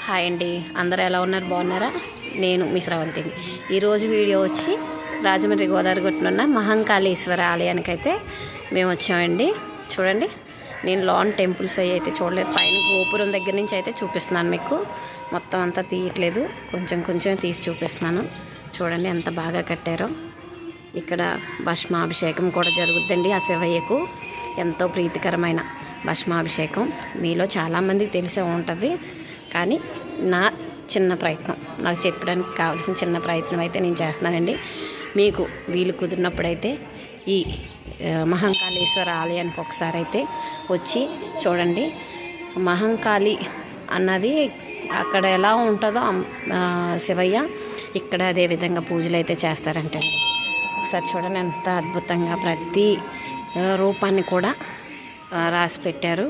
Hi అండి, అందరూ ఎలా ఉన్నారు? బాగున్నారా? నేను మీ స్రవంతిని. ఈరోజు వీడియో వచ్చి రాజమండ్రి గోదావరి గట్టునున్న మహంకాళేశ్వర ఆలయానికి అయితే మేము వచ్చామండి. చూడండి, నేను లాన్ టెంపుల్స్ అవి అయితే చూడలేదు. పైన గోపురం దగ్గర నుంచి అయితే చూపిస్తున్నాను మీకు. మొత్తం అంతా తీయట్లేదు, కొంచెం కొంచెం తీసి చూపిస్తున్నాను. చూడండి ఎంత బాగా కట్టారో. ఇక్కడ భస్మాభిషేకం కూడా జరుగుద్దండి. ఆ శివయ్యకు ఎంతో ప్రీతికరమైన భస్మాభిషేకం మీలో చాలామందికి తెలిసే ఉంటుంది. కానీ నా చిన్న ప్రయత్నం, నాకు చెప్పడానికి కావాల్సిన చిన్న ప్రయత్నం అయితే నేను చేస్తున్నానండి. మీకు వీలు కుదిరినప్పుడైతే ఈ మహంకాళేశ్వర ఆలయానికి ఒకసారి అయితే వచ్చి చూడండి. మహంకాళి అన్నది అక్కడ ఎలా ఉంటుందో శివయ్య ఇక్కడ అదే విధంగా పూజలు అయితే చేస్తారంటండి. ఒకసారి చూడండి ఎంత అద్భుతంగా ప్రతి రూపాన్ని కూడా రాసి పెట్టారు.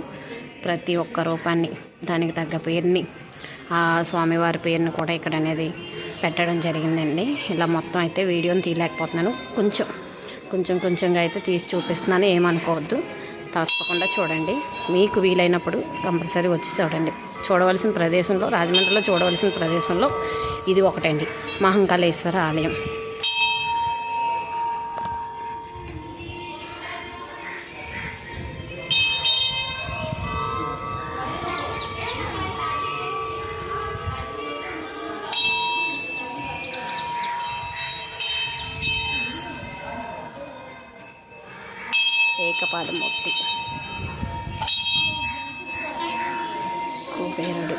ప్రతి ఒక్క రూపాన్ని దానికి తగ్గ పేరుని, ఆ స్వామివారి పేరుని కూడా ఇక్కడ అనేది పెట్టడం జరిగిందండి. ఇలా మొత్తం అయితే వీడియోని తీయలేకపోతున్నాను, కొంచెంగా అయితే తీసి చూపిస్తున్నాను. ఏమనుకోవద్దు, తప్పకుండా చూడండి. మీకు వీలైనప్పుడు కంపల్సరీ వచ్చి చూడండి. చూడవలసిన ప్రదేశంలో, రాజమండ్రిలో చూడవలసిన ప్రదేశంలో ఇది ఒకటండి, మహంకాళేశ్వర ఆలయం. ఏకపాదమూర్తి, కుబేరుడు.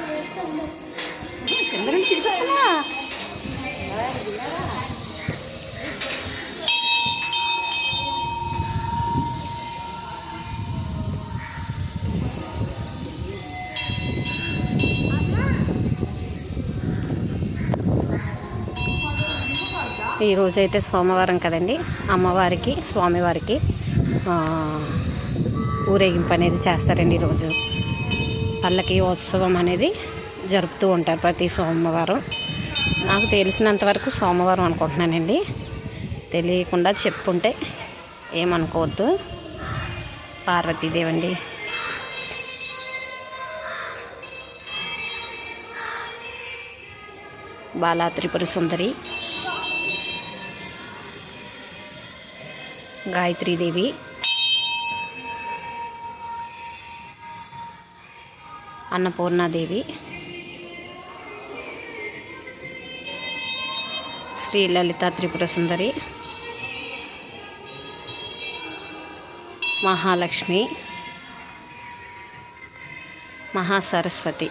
ఈరోజైతే సోమవారం కదండి, అమ్మవారికి స్వామివారికి ఊరేగింపు అనేది చేస్తారండి. ఈరోజు పల్లకి ఉత్సవం అనేది జరుపుతూ ఉంటారు ప్రతి సోమవారం. నాకు తెలిసినంతవరకు సోమవారం అనుకుంటున్నానండి, తెలియకుండా చెప్పుంటే ఏమనుకోవద్దు. పార్వతీదేవండి. బాలా త్రిపుర సుందరి, గాయత్రీదేవి, అన్నపూర్ణాదేవి, శ్రీ లలిత త్రిపుర సుందరి, మహాలక్ష్మి, మహాసరస్వతి.